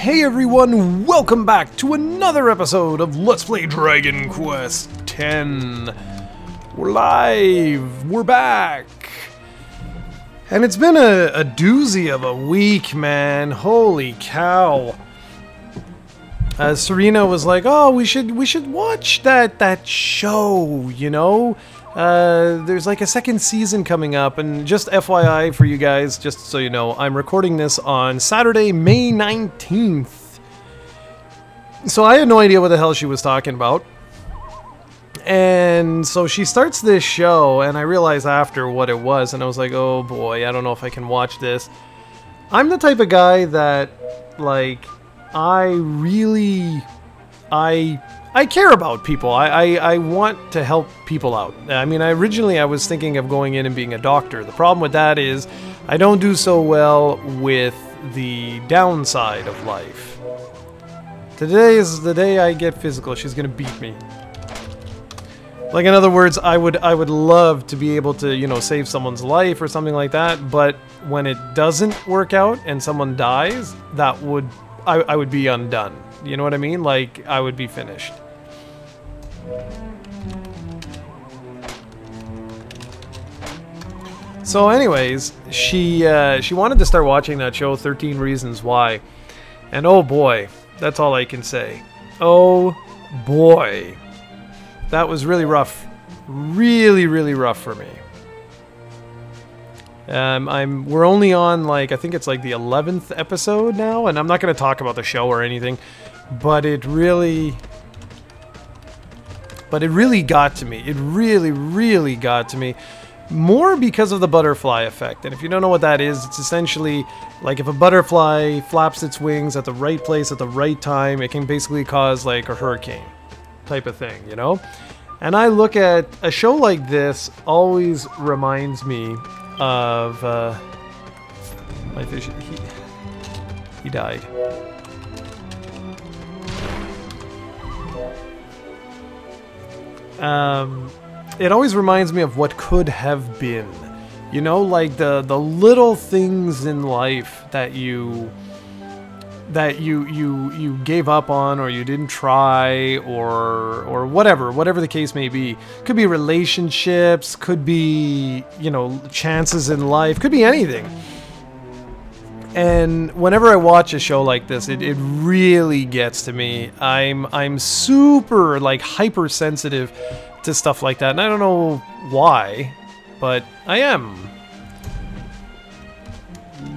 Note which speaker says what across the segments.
Speaker 1: Hey everyone, welcome back to another episode of Let's Play Dragon Quest X. We're live, we're back. And it's been a doozy of a week, man. Holy cow. Serena was like, oh, we should watch that show, you know? There's like a second season coming up, and just FYI for you guys, just so you know, I'm recording this on Saturday, May 19th. So I had no idea what the hell she was talking about. And so she starts this show, and I realized after what it was, and I was like, oh boy, I don't know if I can watch this. I'm the type of guy that, like, I care about people. I want to help people out. I mean, originally I was thinking of going in and being a doctor. The problem with that is I don't do so well with the downside of life. Today is the day I get physical. She's gonna beat me. Like, in other words, I would love to be able to, you know, save someone's life or something like that, but when it doesn't work out and someone dies, that would I would be undone. You know what I mean? Like, I would be finished. So anyways, she wanted to start watching that show, 13 Reasons Why. And oh boy, that's all I can say. Oh boy. That was really rough. Really, really rough for me. We're only on, like, I think it's like the 11th episode now, and I'm not going to talk about the show or anything, but it really got to me. It really, really got to me. More because of the butterfly effect. And if you don't know what that is, it's essentially like if a butterfly flaps its wings at the right place at the right time, it can basically cause like a hurricane type of thing, you know? And I look at a show like this, always reminds me of my fish. He died. It always reminds me of what could have been. You know, like the little things in life that you gave up on, or you didn't try, or whatever the case may be. Could be relationships, could be, you know, chances in life, could be anything. And whenever I watch a show like this, it really gets to me. I'm super, like, hypersensitive to stuff like that, and I don't know why, but I am.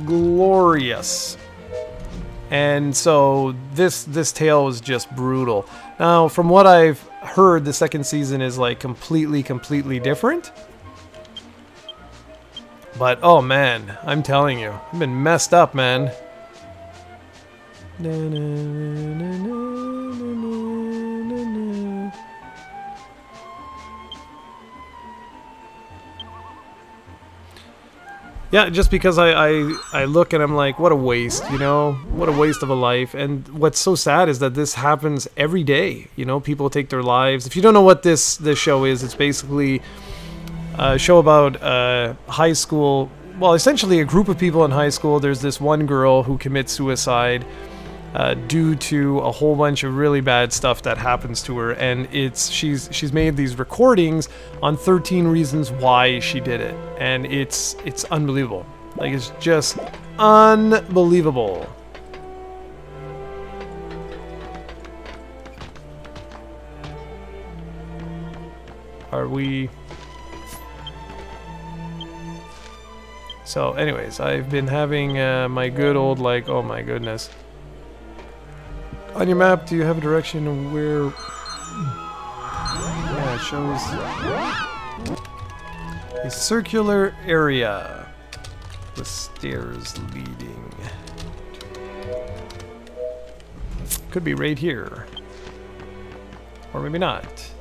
Speaker 1: Glorious. And so this tale was just brutal. Now, from what I've heard, the second season is like completely different. But oh man, I'm telling you, I've been messed up, man. Yeah, just because I look and I'm like, what a waste, you know? What a waste of a life. And what's so sad is that this happens every day. You know, people take their lives. If you don't know what this show is, it's basically a show about high school. Well, essentially a group of people in high school. There's this one girl who commits suicide due to a whole bunch of really bad stuff that happens to her, and she's made these recordings on 13 reasons why she did it, and it's unbelievable. Like, it's just unbelievable. Are we? So anyways, I've been having my good old, like, oh my goodness. On your map, do you have a direction of where... Yeah, it shows a circular area with stairs leading. Could be right here. Or maybe not.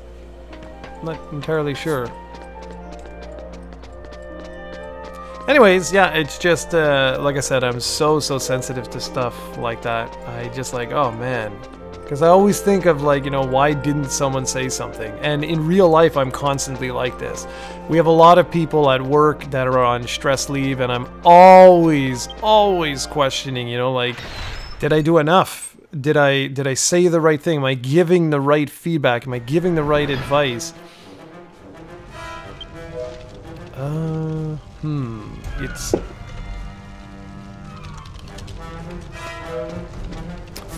Speaker 1: I'm not entirely sure. Anyways, yeah, it's just, like I said, I'm so sensitive to stuff like that. I just like, oh man. Because I always think of, like, you know, why didn't someone say something? And in real life, I'm constantly like this. We have a lot of people at work that are on stress leave, and I'm always questioning, you know, like, Did I do enough? Did I say the right thing? Am I giving the right feedback? Am I giving the right advice? It's...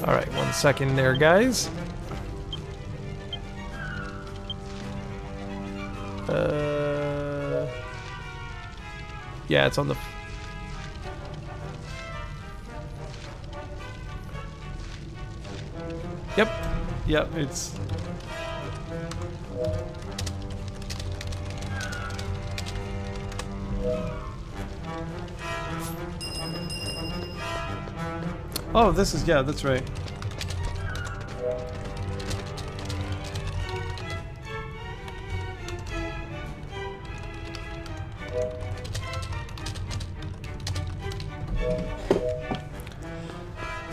Speaker 1: Alright, 1 second there, guys. Yeah, it's on the... Yep. Yep, it's... Oh, this is... Yeah, that's right.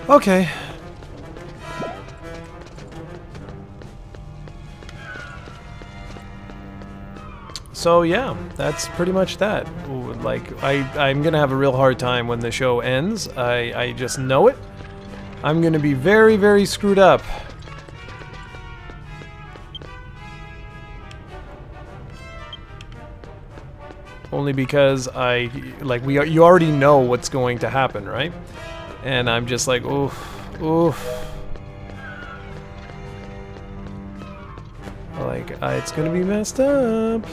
Speaker 1: Okay. So yeah, that's pretty much that. Ooh, like, I'm gonna have a real hard time when the show ends. I just know it. I'm gonna be very, very screwed up. Only because you already know what's going to happen, right? And I'm just like, oof, oof. Like, it's gonna be messed up.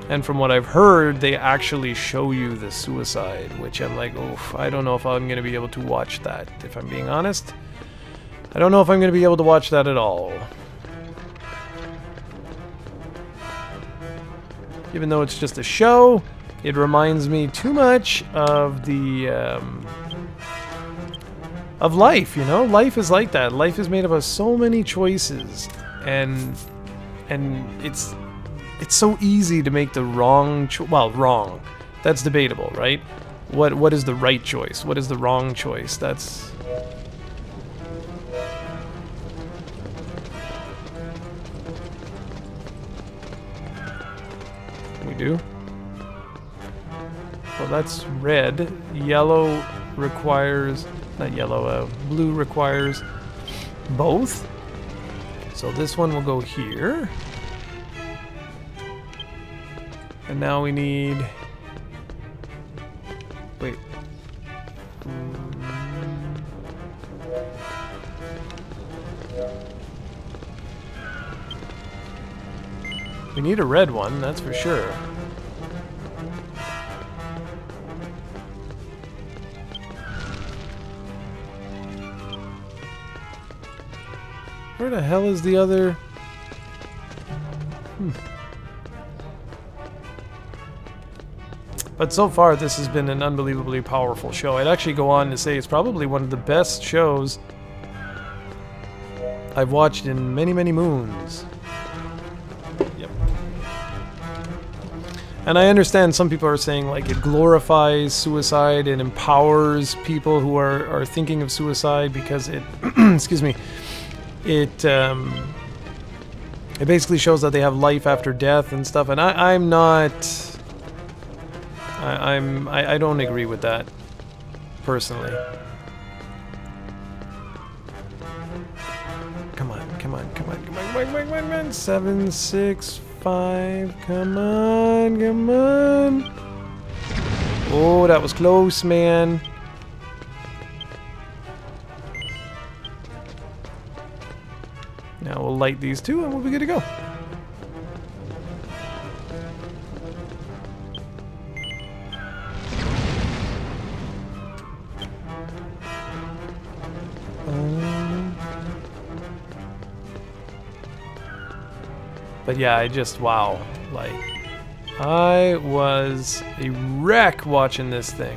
Speaker 1: And from what I've heard, they actually show you the suicide, which I'm like, oof, I don't know if I'm gonna be able to watch that, if I'm being honest. I don't know if I'm gonna be able to watch that at all. Even though it's just a show, it reminds me too much of the, of life, you know? Life is like that. Life is made up of so many choices, and it's so easy to make the wrong well, wrong. That's debatable, right? What is the right choice? What is the wrong choice? That's... We do? Well, that's red. Yellow requires... Not yellow, blue requires both. So this one will go here. And now we need... Wait. We need a red one, that's for sure. Where the hell is the other... But so far, this has been an unbelievably powerful show. I'd actually go on to say it's probably one of the best shows I've watched in many, many moons. Yep. And I understand some people are saying, like, it glorifies suicide and empowers people who are thinking of suicide because it... excuse me. It basically shows that they have life after death and stuff, and I'm not... I don't agree with that, personally. Come on, come on, come on, come on, come on, come on, come on, 7, 6, 5, come on, come on. Oh, that was close, man. Now we'll light these two and we'll be good to go. But yeah, I just, wow, like, I was a wreck watching this thing.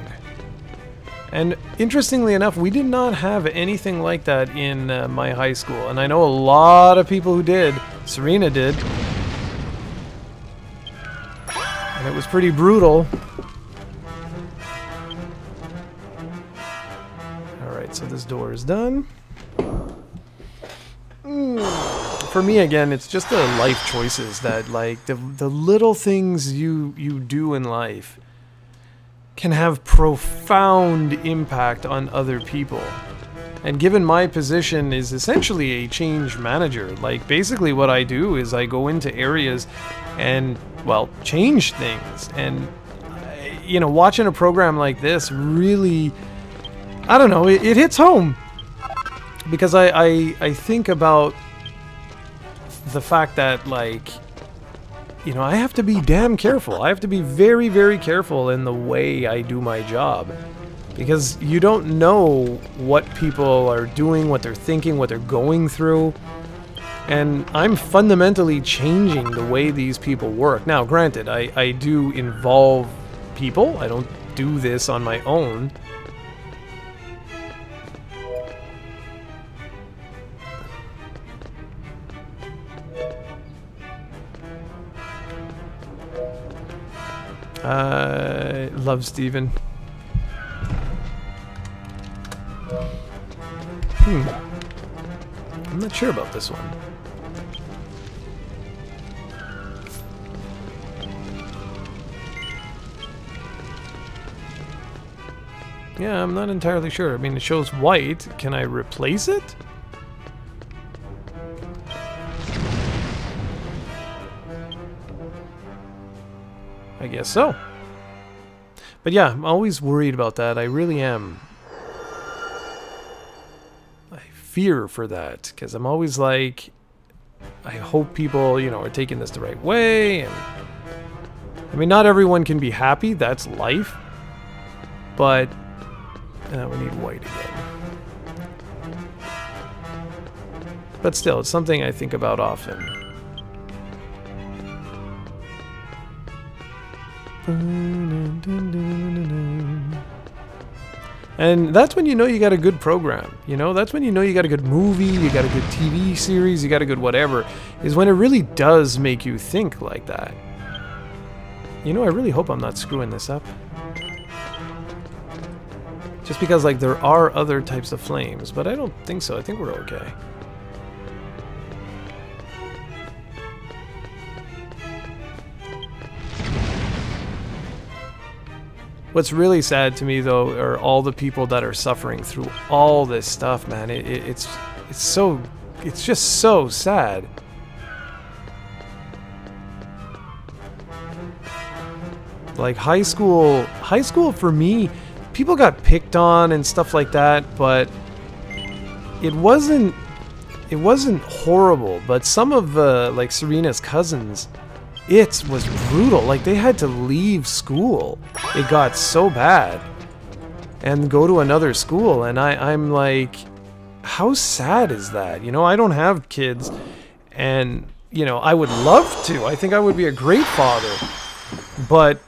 Speaker 1: And interestingly enough, we did not have anything like that in my high school. And I know a lot of people who did. Serena did. And it was pretty brutal. Alright, so this door is done. For me, again, it's just the life choices that, like, the little things you do in life can have profound impact on other people. And given my position is essentially a change manager, like basically what I do is I go into areas and, well, change things. And, you know, watching a program like this really, I don't know, it hits home. Because I think about the fact that, like, you know, I have to be damn careful. I have to be very, very careful in the way I do my job. Because you don't know what people are doing, what they're thinking, what they're going through. And I'm fundamentally changing the way these people work. Now, granted, I do involve people. I don't do this on my own. Love Steven. I'm not sure about this one. Yeah, I'm not entirely sure. I mean, it shows white. Can I replace it? I guess so. But yeah, I'm always worried about that. I really am. I fear for that, because I'm always like, I hope people, you know, are taking this the right way. And I mean, not everyone can be happy. That's life. But we need white again. But still, it's something I think about often. And that's when you know you got a good program, you know? That's when you know you got a good movie, you got a good TV series, you got a good whatever, is when it really does make you think like that. You know, I really hope I'm not screwing this up. Just because, like, there are other types of flames, but I don't think so. I think we're okay. What's really sad to me, though, are all the people that are suffering through all this stuff, man. It's just so sad. Like high school for me, people got picked on and stuff like that, but it wasn't horrible. But some of like Serena's cousins, it was brutal. Like, they had to leave school. It got so bad. And go to another school. And I'm like, how sad is that? You know, I don't have kids. And, you know, I would love to. I think I would be a great father. But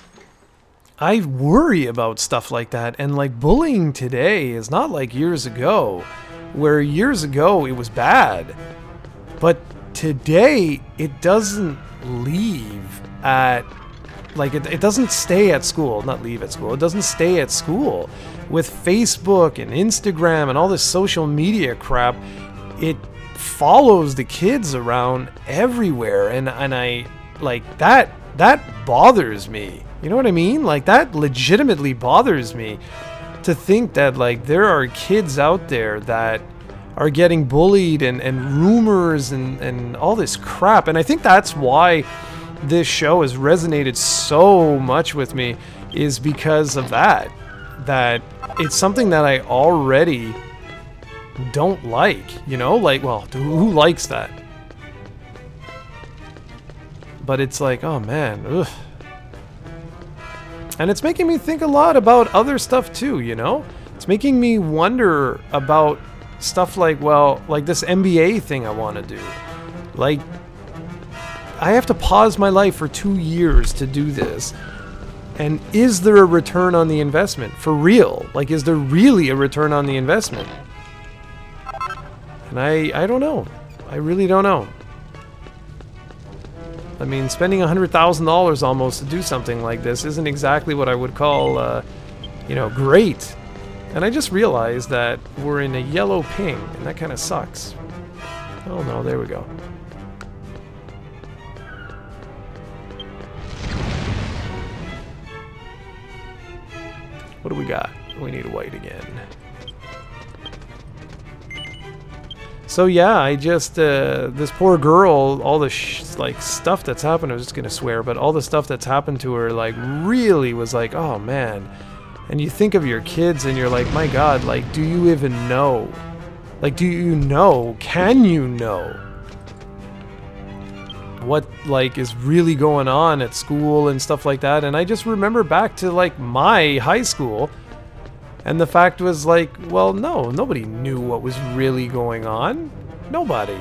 Speaker 1: I worry about stuff like that. And, like, bullying today is not like years ago. Where years ago it was bad. But today it doesn't leave at, like, it doesn't stay at school. Not leave at school. It doesn't stay at school. With Facebook and Instagram and all this social media crap, it follows the kids around everywhere. And I, like, that bothers me. You know what I mean? Like, that legitimately bothers me, to think that, like, there are kids out there that are getting bullied and rumors and all this crap. And I think that's why this show has resonated so much with me, is because of that. That it's something that I already don't like, you know? Like, well, who likes that? But it's like, oh man, ugh. And it's making me think a lot about other stuff too, you know? It's making me wonder about stuff like, well, like this MBA thing I want to do. Like, I have to pause my life for 2 years to do this. And is there a return on the investment? For real? Like, is there really a return on the investment? And I don't know. I really don't know. I mean, spending $100,000 almost to do something like this isn't exactly what I would call, you know, great. And I just realized that we're in a yellow ping, and that kind of sucks. Oh no, there we go. do we got? We need a white again. So yeah, I just, this poor girl, all the like stuff that's happened, I was just gonna swear, but all the stuff that's happened to her, like, really was like, oh man. And you think of your kids and you're like, my God, like, do you even know? Like, do you know? Can you know what, like, is really going on at school and stuff like that? And I just remember back to, like, my high school. And the fact was, like, well, no, nobody knew what was really going on. Nobody.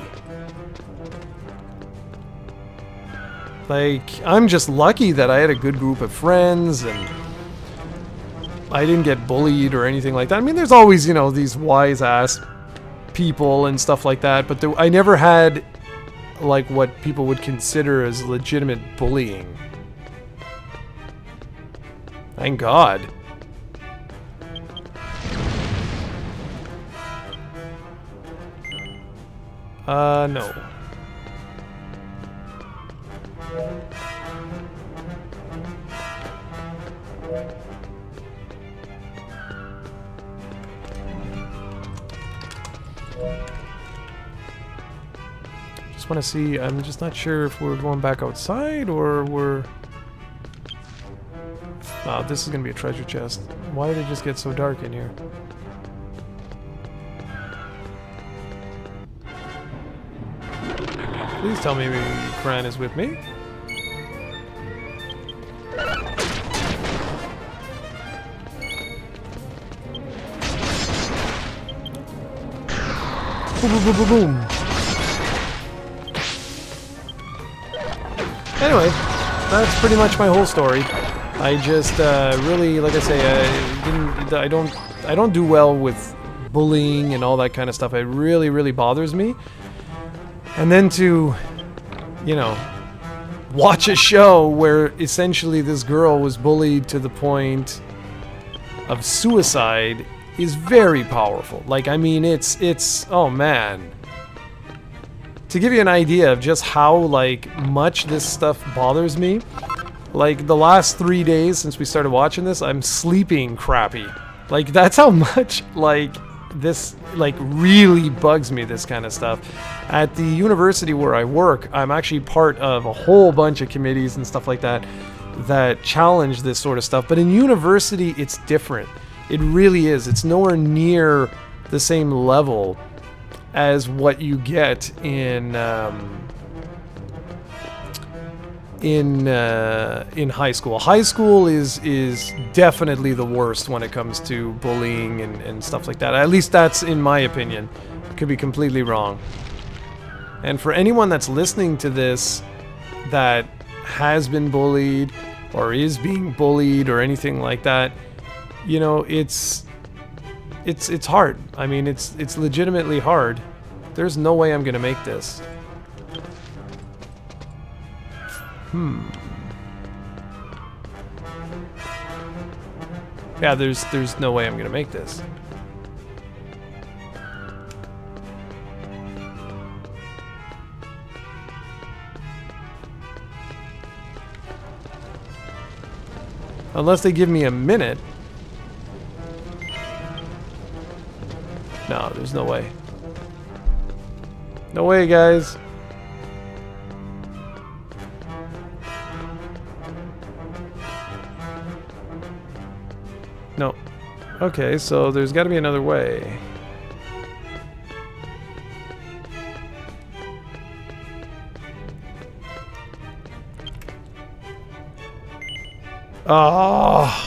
Speaker 1: Like, I'm just lucky that I had a good group of friends and I didn't get bullied or anything like that. I mean, there's always, you know, these wise-ass people and stuff like that, but I never had, like, what people would consider as legitimate bullying. Thank God. No. Just want to see, I'm just not sure if we're going back outside or we're... Oh, this is going to be a treasure chest. Why did it just get so dark in here? Please tell me Fran is with me. Boom, boom, boom, boom, boom. Anyway, that's pretty much my whole story. I just really, like I say, I don't do well with bullying and all that kind of stuff. It really, really bothers me. And then to, you know, watch a show where essentially this girl was bullied to the point of suicide is very powerful. Like, I mean, it's oh man. To give you an idea of just how, like, much this stuff bothers me, like, the last 3 days since we started watching this, I'm sleeping crappy. Like, that's how much, like, this, like, really bugs me, this kind of stuff. At the university where I work, I'm actually part of a whole bunch of committees and stuff like that that challenge this sort of stuff. But in university, it's different. It really is. It's nowhere near the same level as what you get in high school. High school is definitely the worst when it comes to bullying and stuff like that. At least that's in my opinion. Could be completely wrong. And for anyone that's listening to this that has been bullied or is being bullied or anything like that, you know, it's hard. I mean, it's legitimately hard. There's no way I'm gonna make this. Yeah, there's no way I'm gonna make this. Unless they give me a minute. No, there's no way. No way, guys. No. Okay, so there's got to be another way. Ah.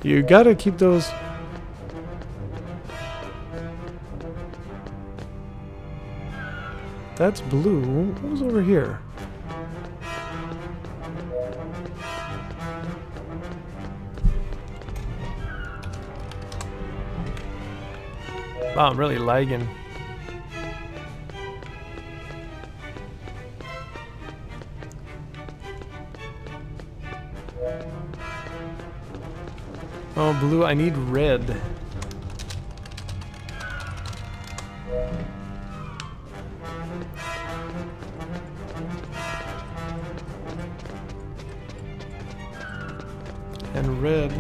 Speaker 1: You gotta keep those. That's blue. What was over here? Wow, I'm really lagging. Oh, blue. I need red. And red.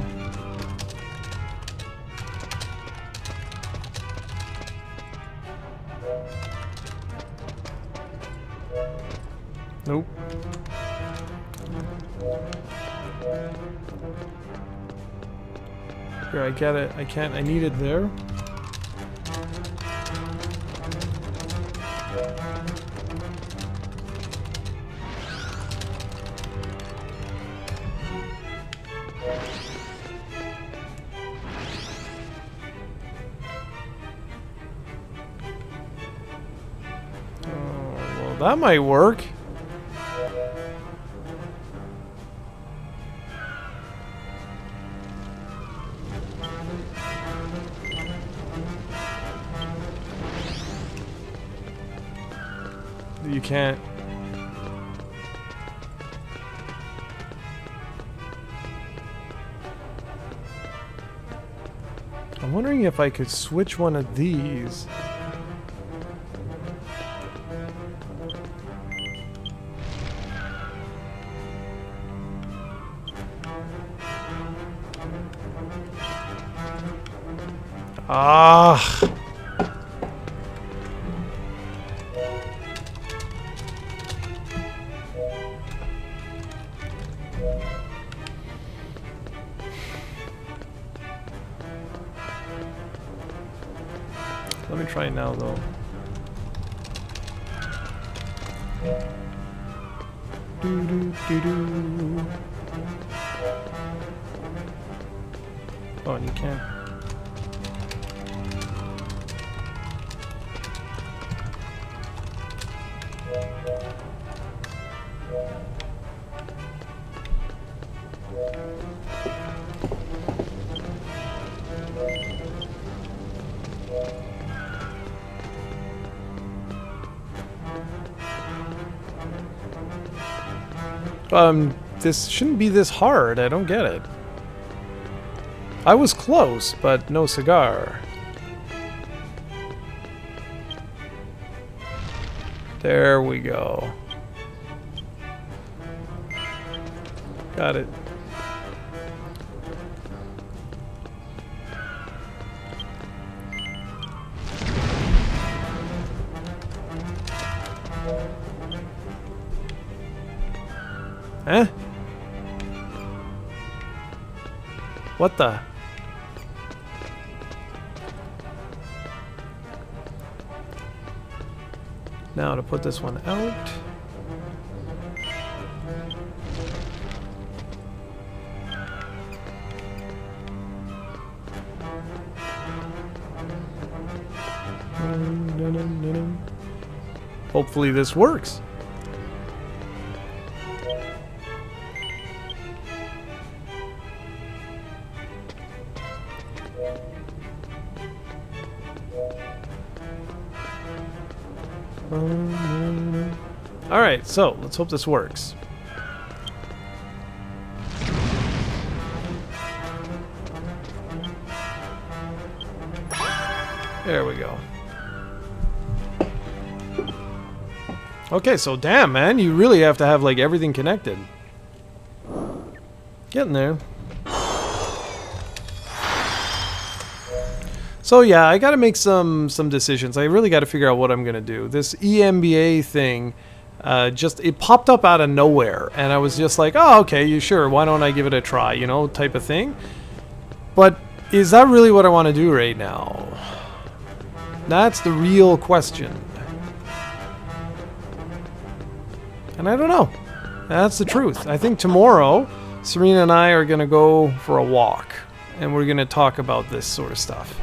Speaker 1: Nope. Here, I get it. I can't. I need it there. Oh, well, that might work. You can't. I'm wondering if I could switch one of these. Ah. Let me try it now, though. Do, do, do, do. Oh, and you can't. This shouldn't be this hard. I don't get it. I was close, but no cigar. There we go. Got it. Eh? What the? Now to put this one out. Hopefully this works. Alright, so let's hope this works. There we go. Okay, so damn, man, you really have to have like everything connected. Getting there. So yeah, I gotta make some decisions. I really gotta figure out what I'm gonna do. This EMBA thing, it popped up out of nowhere, and I was just like, oh, okay, you sure? Why don't I give it a try? You know, type of thing. But is that really what I want to do right now? That's the real question. And I don't know. That's the truth. I think tomorrow, Serena and I are gonna go for a walk, and we're gonna talk about this sort of stuff.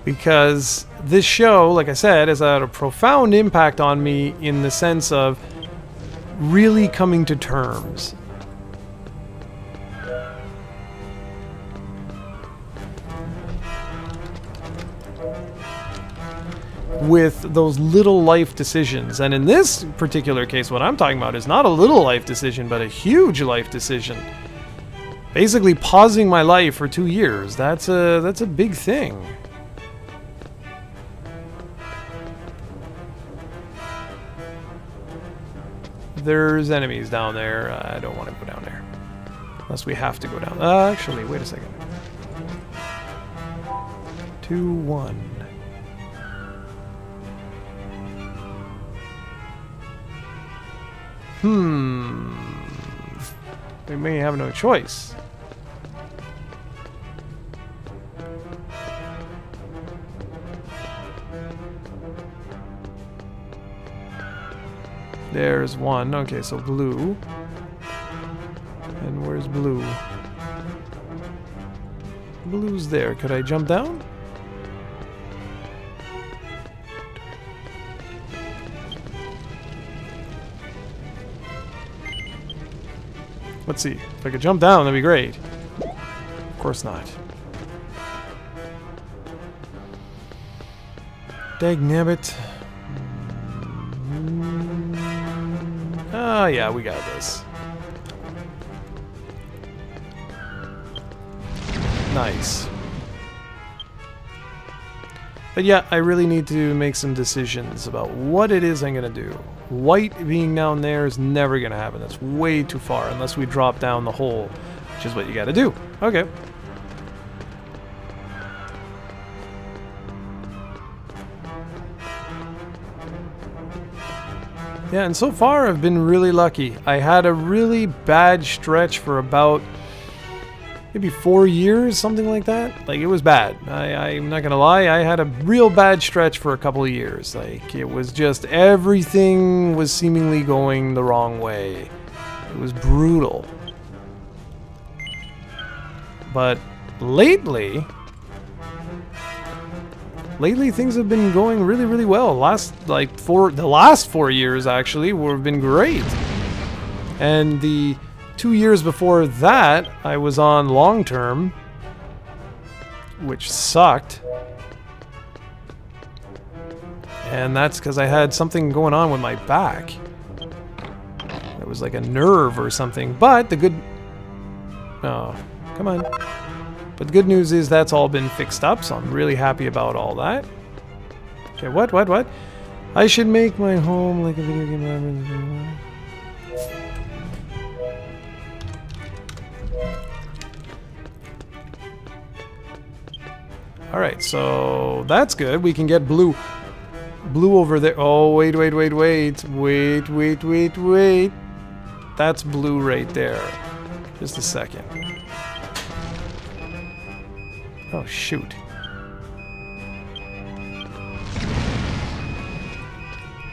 Speaker 1: Because this show, like I said, has had a profound impact on me in the sense of really coming to terms. With those little life decisions. And in this particular case, what I'm talking about is not a little life decision, but a huge life decision. Basically pausing my life for 2 years. That's a big thing. There's enemies down there. I don't want to go down there. Unless we have to go down. Actually, wait a second. 2, 1. We may have no choice. There's one. Okay, so blue. And where's blue? Blue's there. Could I jump down? Let's see. If I could jump down, that'd be great. Of course not. Dagnabbit. Oh, yeah, we got this. Nice. But yeah, I really need to make some decisions about what it is I'm gonna do. White being down there is never gonna happen. That's way too far unless we drop down the hole, which is what you gotta do. Okay. Yeah, and so far I've been really lucky. I had a really bad stretch for about maybe 4 years, something like that. Like, it was bad. I'm not gonna lie, I had a real bad stretch for a couple of years. Like, it was just everything was seemingly going the wrong way. It was brutal. But lately things have been going really, really well. The last 4 years actually have been great. And the 2 years before that, I was on long term, which sucked. And that's because I had something going on with my back. It was like a nerve or something. But the good... Oh, come on. But the good news is that's all been fixed up, so I'm really happy about all that. Okay, what? I should make my home like a video game. Alright, so that's good. We can get blue. Blue over there. Oh, wait. That's blue right there. Just a second. Oh, shoot.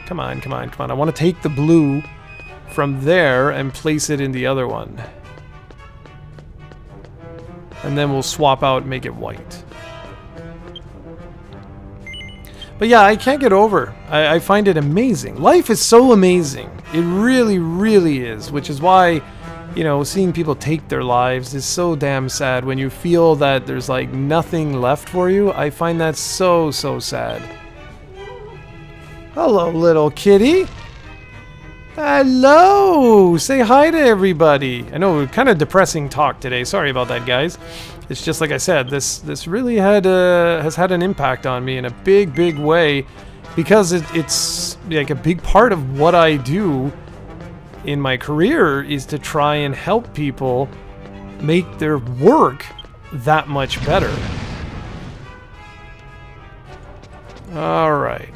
Speaker 1: Come on. I want to take the blue from there and place it in the other one. And then we'll swap out and make it white. But yeah, I can't get over. I find it amazing. Life is so amazing. It really, really is. Which is why, you know, seeing people take their lives is so damn sad. When you feel that there's like nothing left for you, I find that so, so sad. Hello, little kitty. Hello! Say hi to everybody. I know, kind of depressing talk today. Sorry about that, guys. It's just like I said, this really has had an impact on me in a big, big way, because it's like a big part of what I do in my career is to try and help people make their work that much better. All right.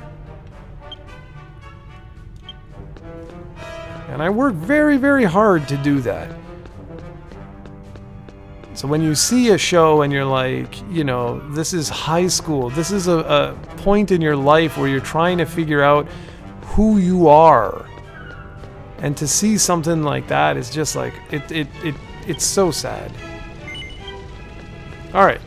Speaker 1: And I work very, very hard to do that. So when you see a show and you're like, you know, this is high school, this is a point in your life where you're trying to figure out who you are. And to see something like that is just like, it's so sad. All right.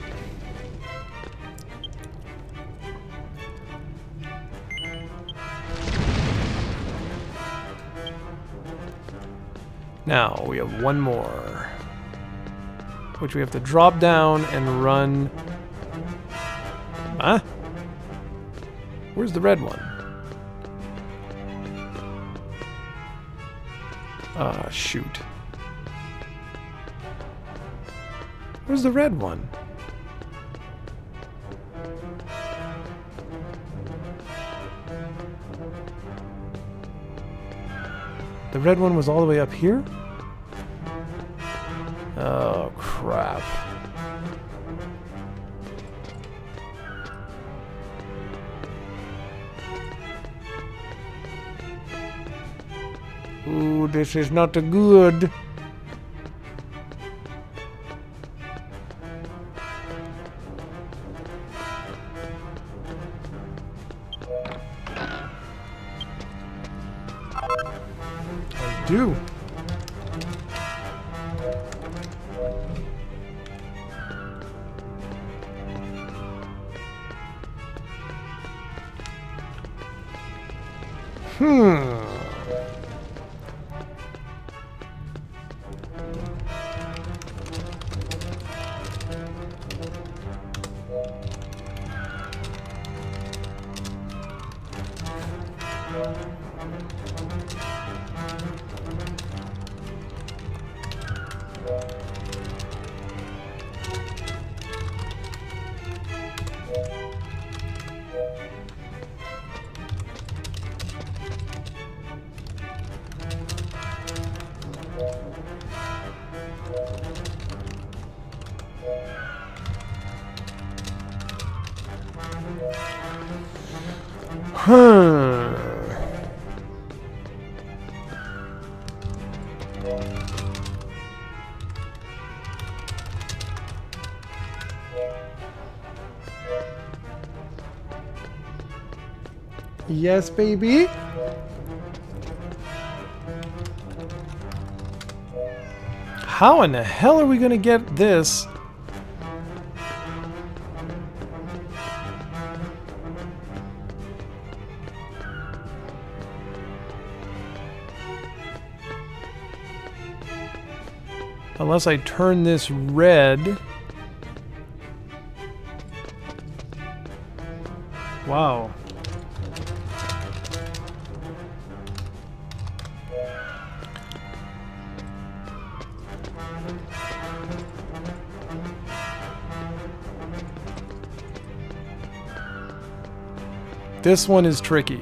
Speaker 1: Now we have one more, which we have to drop down and run. Huh? Where's the red one? Ah, shoot. Where's the red one? The red one was all the way up here? Oh, crap. Ooh, this is not good. I do. Yes, baby. How in the hell are we gonna get this? Unless I turn this red. Wow. This one is tricky.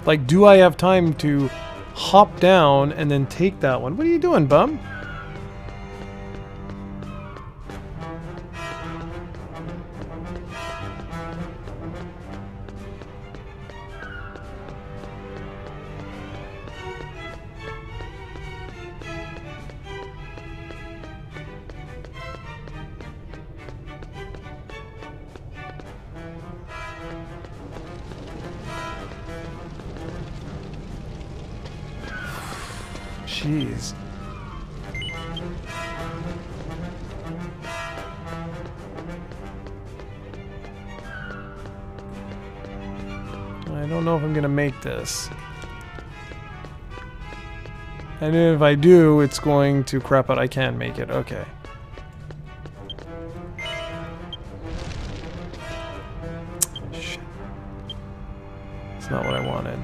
Speaker 1: Like, do I have time to hop down and then take that one? What are you doing, bum? Jeez. I don't know if I'm gonna make this. And if I do, it's going to crap out. I can't make it. Okay. Shit. It's not what I wanted.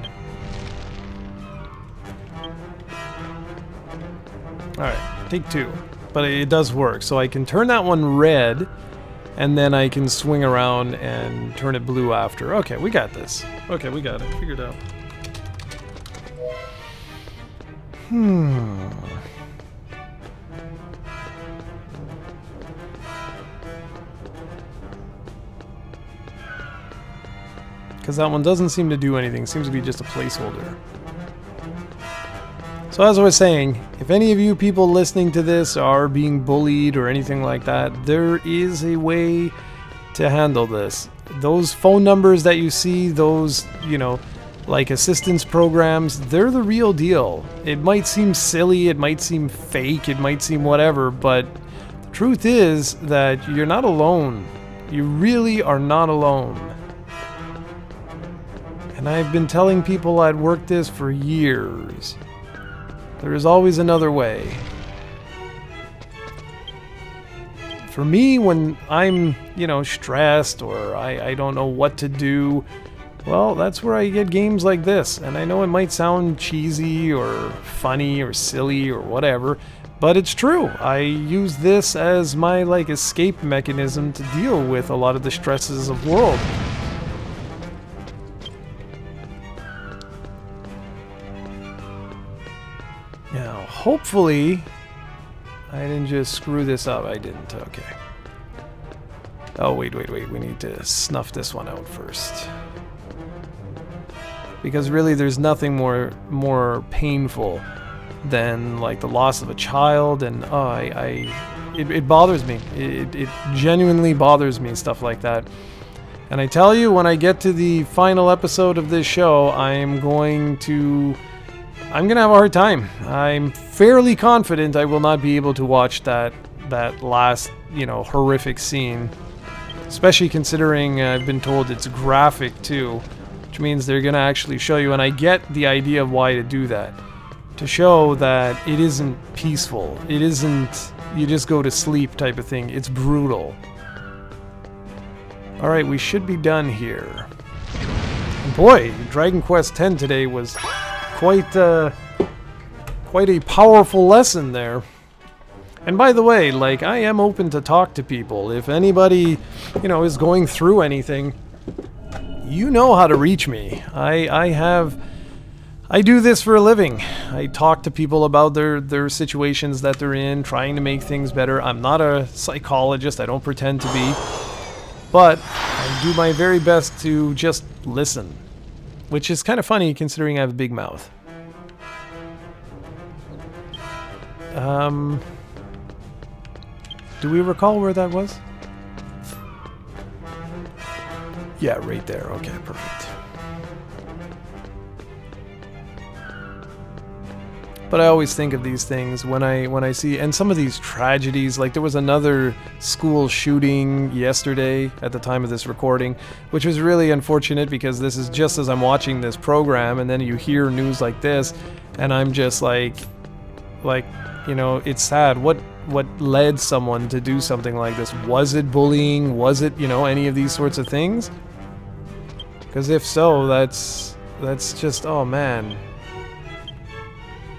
Speaker 1: Alright, take two. But it does work. So I can turn that one red, and then I can swing around and turn it blue after. Okay, we got this. Okay, we got it. Figured out. Because that one doesn't seem to do anything. It seems to be just a placeholder. So as I was saying, if any of you people listening to this are being bullied or anything like that, there is a way to handle this. Those phone numbers that you see, those, you know, like assistance programs, they're the real deal. It might seem silly, it might seem fake, it might seem whatever, but the truth is that you're not alone. You really are not alone. And I've been telling people I'd worked this for years. There is always another way. For me, when I'm, you know, stressed or I don't know what to do, Well, that's where I get games like this. And I know it might sound cheesy or funny or silly or whatever, but it's true. I use this as my like escape mechanism to deal with a lot of the stresses of world. Now, hopefully, I didn't just screw this up. I didn't. Okay. Oh, wait. We need to snuff this one out first. Because really, there's nothing more painful than like the loss of a child, and it bothers me. It genuinely bothers me, stuff like that. And I tell you, when I get to the final episode of this show, I'm gonna have a hard time. I'm fairly confident I will not be able to watch that last, horrific scene. Especially considering I've been told it's graphic too, which means they're gonna actually show you, and I get the idea of why to do that. To show that it isn't peaceful. It isn't you just go to sleep type of thing. It's brutal. Alright, we should be done here. Boy, Dragon Quest X today was quite a powerful lesson there. And by the way, like, I am open to talk to people. If anybody, is going through anything, you know how to reach me. I do this for a living. I talk to people about their situations that they're in, trying to make things better. I'm not a psychologist. I don't pretend to be. But I do my very best to just listen. Which is kind of funny considering I have a big mouth. Do we recall where that was? Yeah, right there. Okay, perfect. But I always think of these things when I see, and some of these tragedies, like there was another school shooting yesterday at the time of this recording, which was really unfortunate because this is just as I'm watching this program, and then you hear news like this, and I'm just like, it's sad. What led someone to do something like this? Was it bullying? Was it, any of these sorts of things? Because if so, that's just, oh man.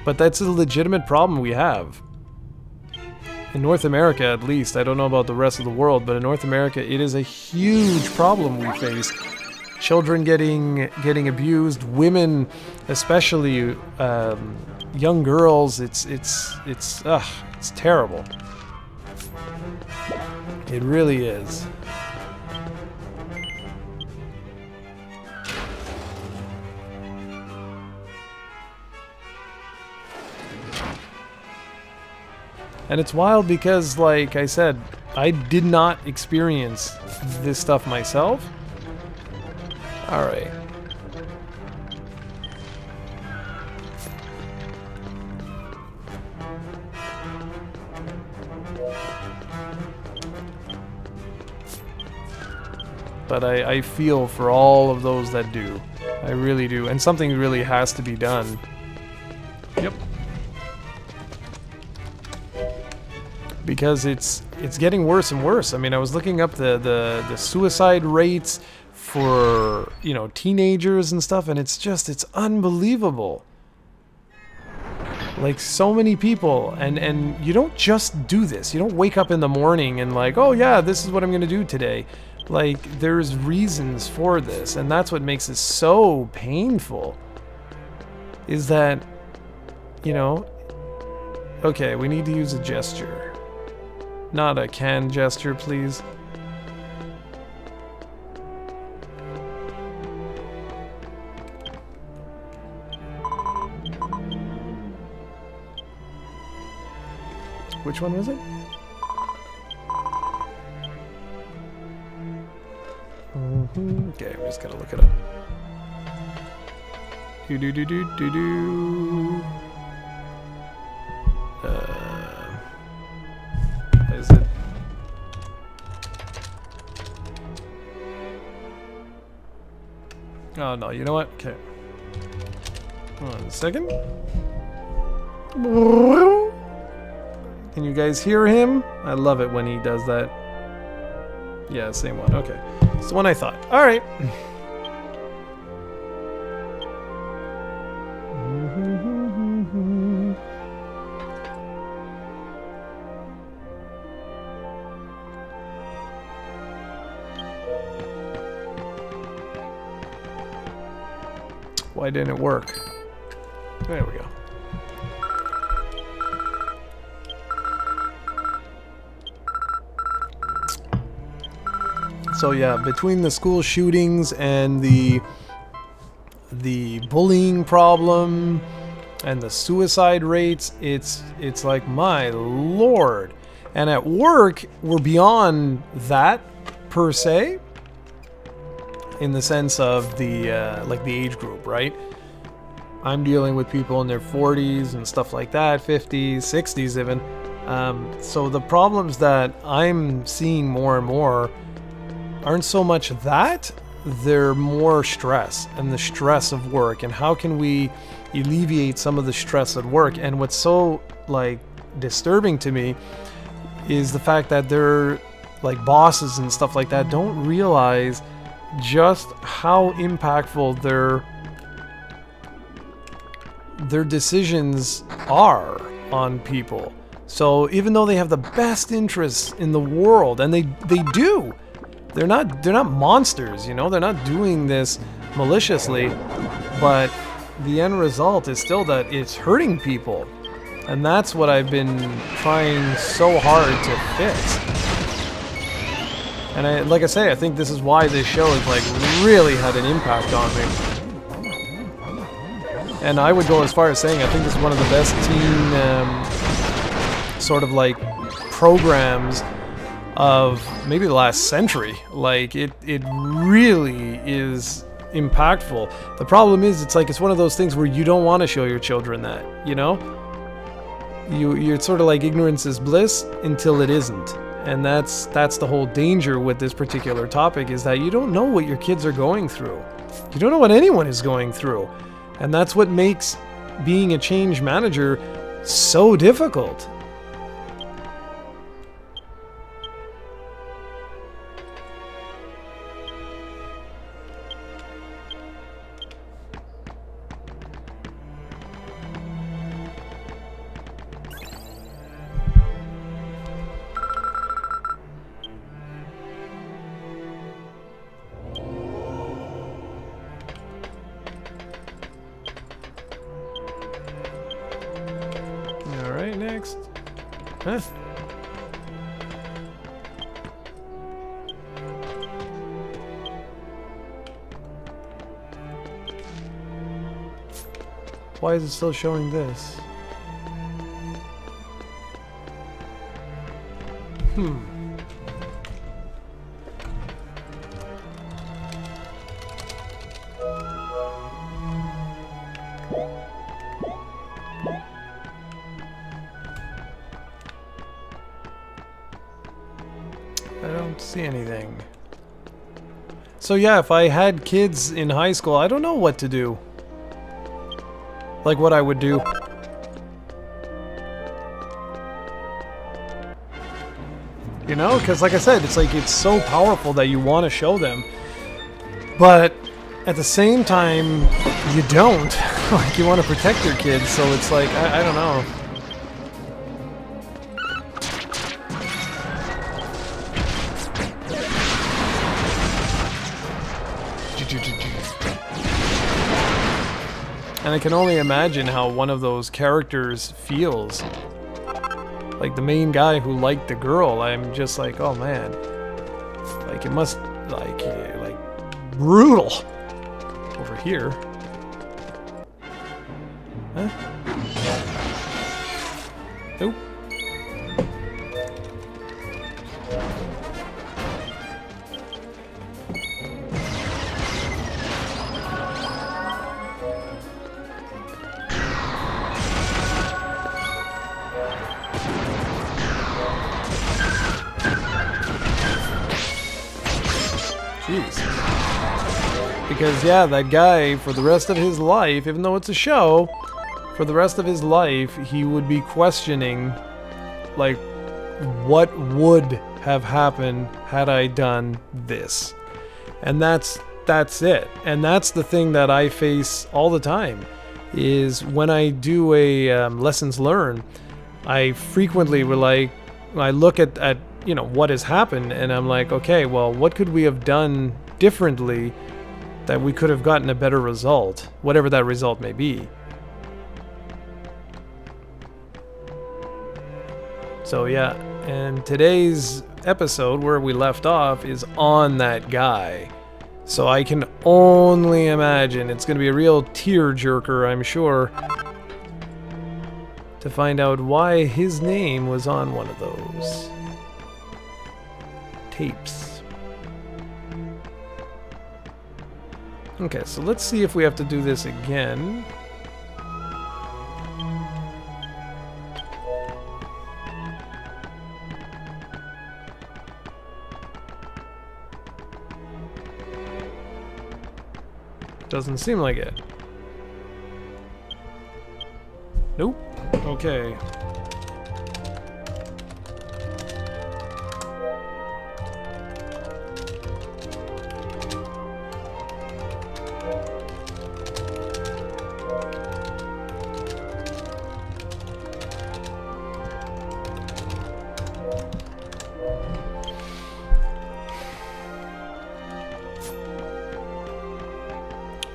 Speaker 1: But that's a legitimate problem we have. In North America, at least. I don't know about the rest of the world, but in North America, it is a huge problem we face. Children getting abused, women, especially young girls. It's terrible. It really is. And it's wild because, like I said, I did not experience this stuff myself. Alright. But I feel for all of those that do. I really do. And something really has to be done. Yep. Because it's getting worse and worse. I mean, I was looking up the suicide rates for, teenagers and stuff, and it's unbelievable. Like, so many people, and you don't just do this. You don't wake up in the morning and like, oh yeah, this is what I'm gonna do today. Like, there's reasons for this, and that's what makes it so painful. Is that, okay, we need to use a gesture. Not a can gesture, please. Which one was it? Okay, we just gotta look it up. Do. Is it? Oh no, you know what? Okay. Hold on a second. Can you guys hear him? I love it when he does that. Yeah, same one. Okay. It's the one I thought. Alright. Why didn't it work? There we go. So yeah, between the school shootings and the bullying problem and the suicide rates, it's like, my lord. And at work, we're beyond that per se, in the sense of the like the age group, right? I'm dealing with people in their 40s and stuff like that, 50s, 60s even. So the problems that I'm seeing more and more aren't so much that, they're more stress and the stress of work, and how can we alleviate some of the stress at work. And what's so like disturbing to me is the fact that they're like bosses and stuff like that don't realize just how impactful their decisions are on people. So even though they have the best interests in the world, and they do, they're not monsters, you know, they're not doing this maliciously, but the end result is still that it's hurting people. And that's what I've been trying so hard to fix. And like I say, I think this is why this show has like really had an impact on me. And I would go as far as saying I think this is one of the best teen sort of like programs of maybe the last century. Like it really is impactful. The problem is it's one of those things where you don't want to show your children that, you know? You're sort of like ignorance is bliss until it isn't. And that's the whole danger with this particular topic, is that you don't know what your kids are going through. You don't know what anyone is going through. And that's what makes being a change manager so difficult. Next. Huh? Why is it still showing this? I don't see anything. So yeah, if I had kids in high school, I don't know what to do. Like what I would do. You know, because like I said, it's so powerful that you want to show them. But at the same time, you don't. Like, you want to protect your kids, so it's like, I don't know. And I can only imagine how one of those characters feels. Like the main guy who liked the girl, I'm just like, oh man. Like it must, like brutal. Over here. Huh? Nope. Jeez. Because, yeah, that guy, for the rest of his life, even though it's a show, for the rest of his life, he would be questioning, like, what would have happened had I done this? And that's it. And that's the thing that I face all the time, is when I do a lessons learned, I frequently will, like, I look at you know, what has happened, and I'm like, okay, well, what could we have done differently that we could have gotten a better result, whatever that result may be. So yeah, and today's episode, where we left off, is on that guy. So I can only imagine it's going to be a real tear-jerker, I'm sure, to find out why his name was on one of those tapes. Okay, so let's see if we have to do this again. Doesn't seem like it. Nope. Okay.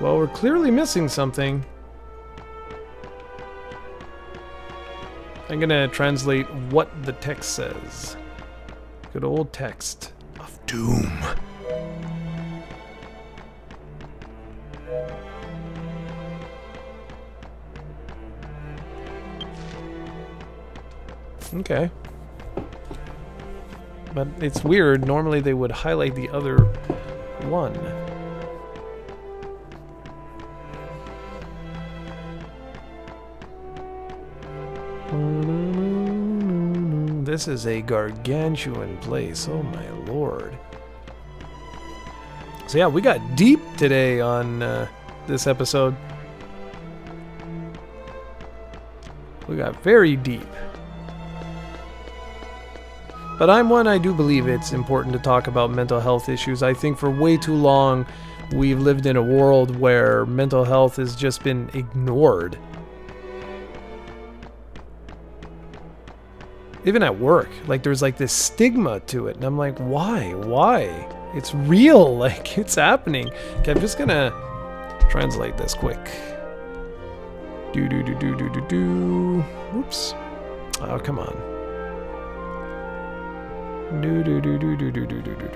Speaker 1: Well, we're clearly missing something. I'm gonna translate what the text says. Good old text of doom. Okay. But it's weird. Normally they would highlight the other one. This is a gargantuan place, oh my lord. So yeah, we got deep today on this episode. We got very deep. But I do believe it's important to talk about mental health issues. I think for way too long we've lived in a world where mental health has just been ignored. Even at work, like there's like this stigma to it, and I'm like, why? Why? It's real, like it's happening. Okay, I'm just gonna translate this quick. Do do do do do do do. Oops. Oh, come on. Do do do do do do do do do.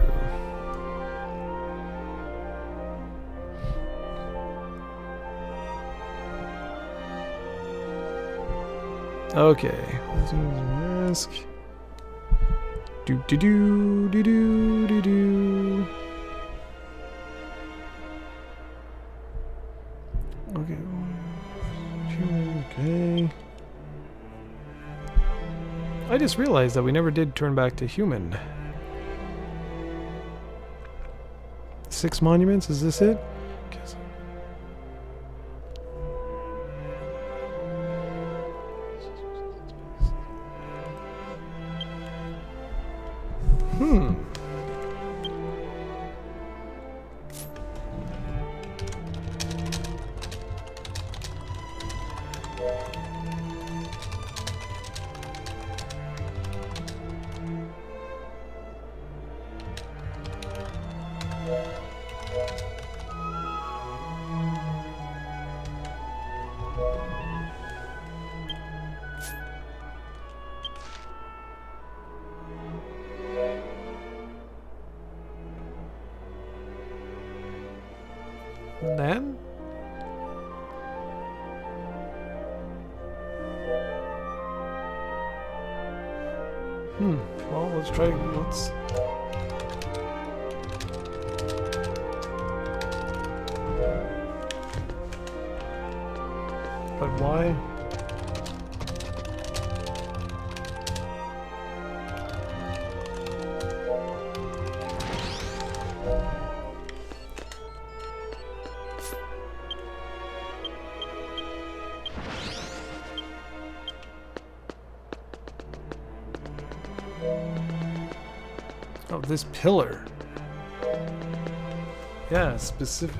Speaker 1: Okay. Risk. Do do do do do do do. Okay. Okay. I just realized that we never did turn back to human. 6 monuments, is this it? Then? Well, let's try. Let's. But why? Oh, this pillar. Yeah, specific.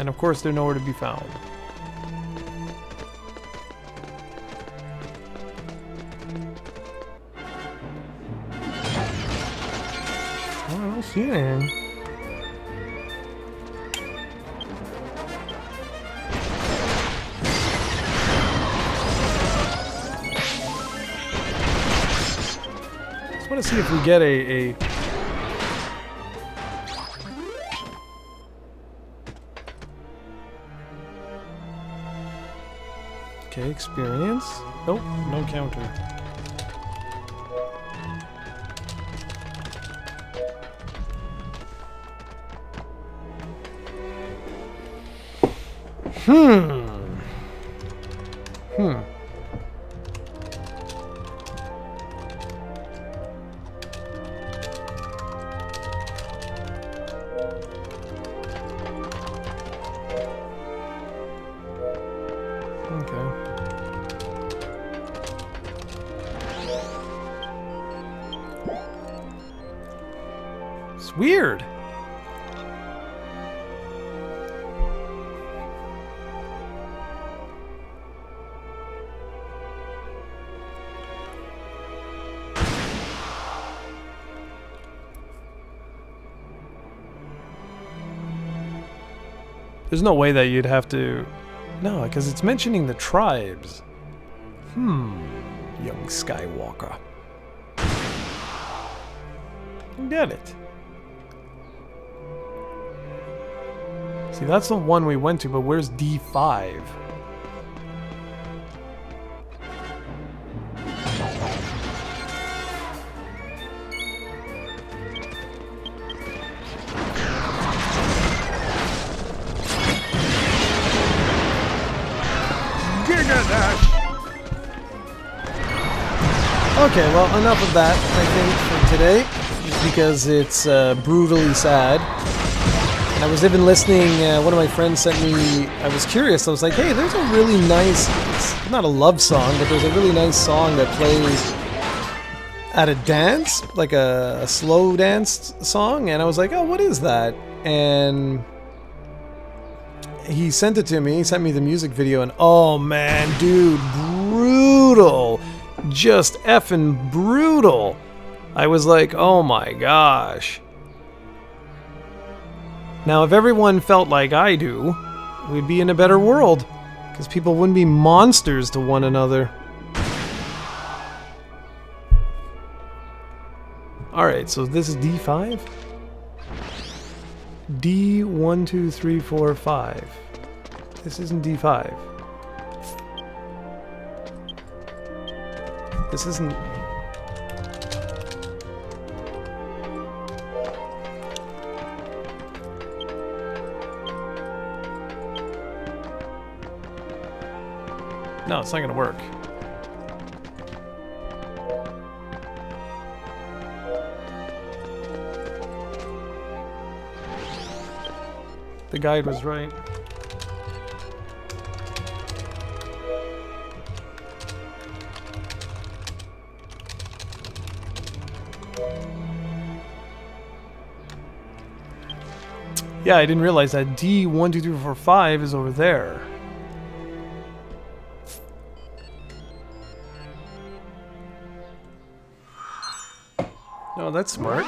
Speaker 1: And of course, they're nowhere to be found. I don't see anything. Just want to see if we get a okay, experience. Nope, no counter. It's weird. There's no way that you'd have to... No, because it's mentioning the tribes. Young Skywalker. Get it. See, that's the one we went to, but where's D5? Okay, well, enough of that, I think, for today, because it's brutally sad. And I was even listening, one of my friends sent me, I was curious, I was like, hey, there's a really nice, it's not a love song, but there's a really nice song that plays at a dance, like a slow dance song, and I was like, oh, what is that? And he sent it to me, he sent me the music video, and oh man, dude, brutal! Just effing brutal. I was like, oh my gosh. Now, if everyone felt like I do, we'd be in a better world. Because people wouldn't be monsters to one another. Alright, so this is D5? D1, 2, 3, 4, 5. This isn't D5. This isn't... No, it's not gonna work. The guide was right. Yeah, I didn't realize that D1, 2, 3, 4, 5 is over there. Oh, that's smart.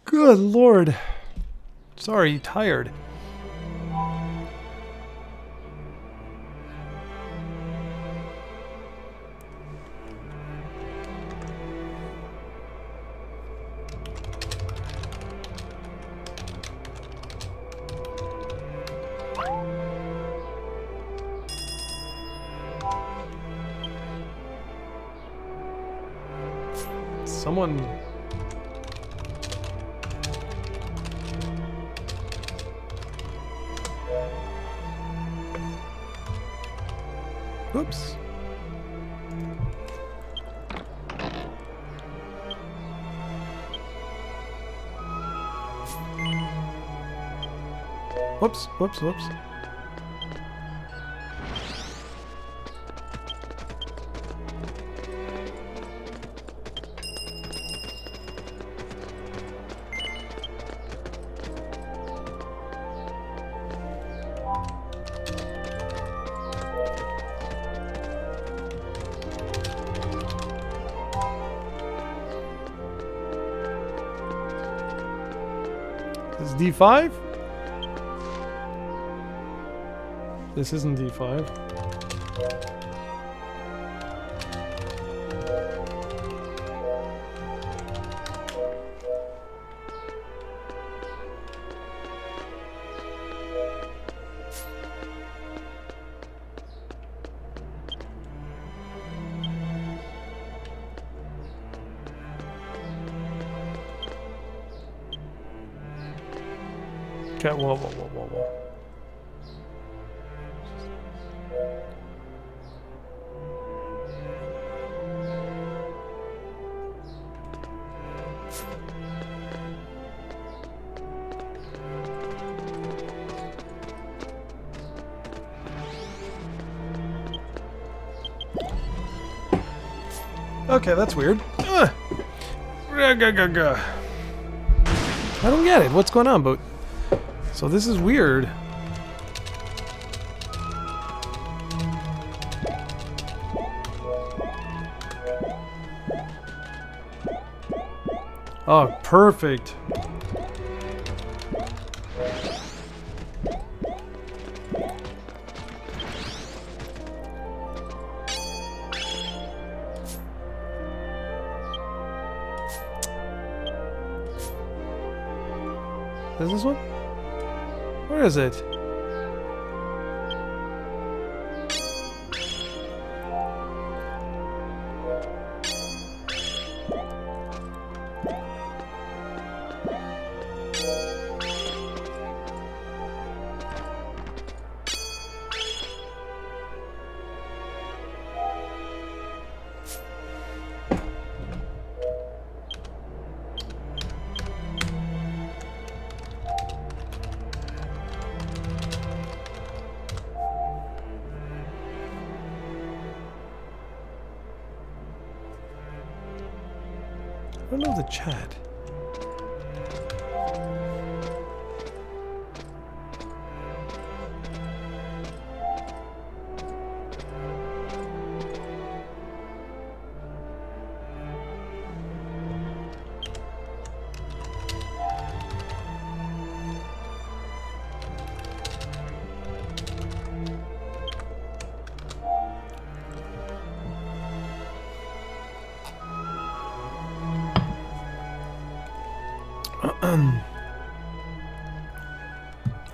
Speaker 1: Good lord. Sorry, tired. Someone... Oops. Whoops, whoops, whoops. D5? This isn't D5. Okay, whoa, whoa, whoa, whoa, whoa. Okay, that's weird. I don't get it. What's going on? But so this is weird. Oh, perfect. Is this one? Where is it? I don't know the chat.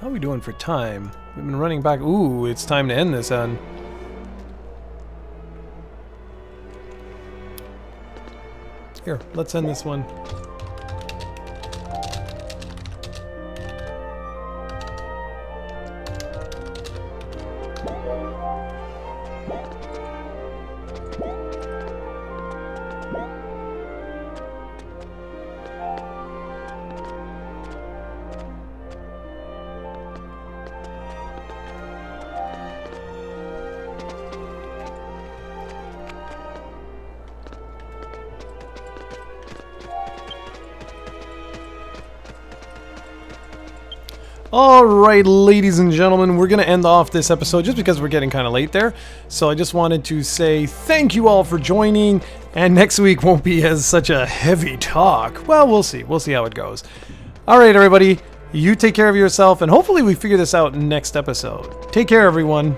Speaker 1: How are we doing for time? We've been running back. Ooh, it's time to end this on. Here, let's end this one. Alright, ladies and gentlemen, we're going to end off this episode just because we're getting kind of late there. So I just wanted to say thank you all for joining, and next week won't be as such a heavy talk. Well, we'll see. We'll see how it goes. Alright, everybody, you take care of yourself, and hopefully we figure this out next episode. Take care, everyone.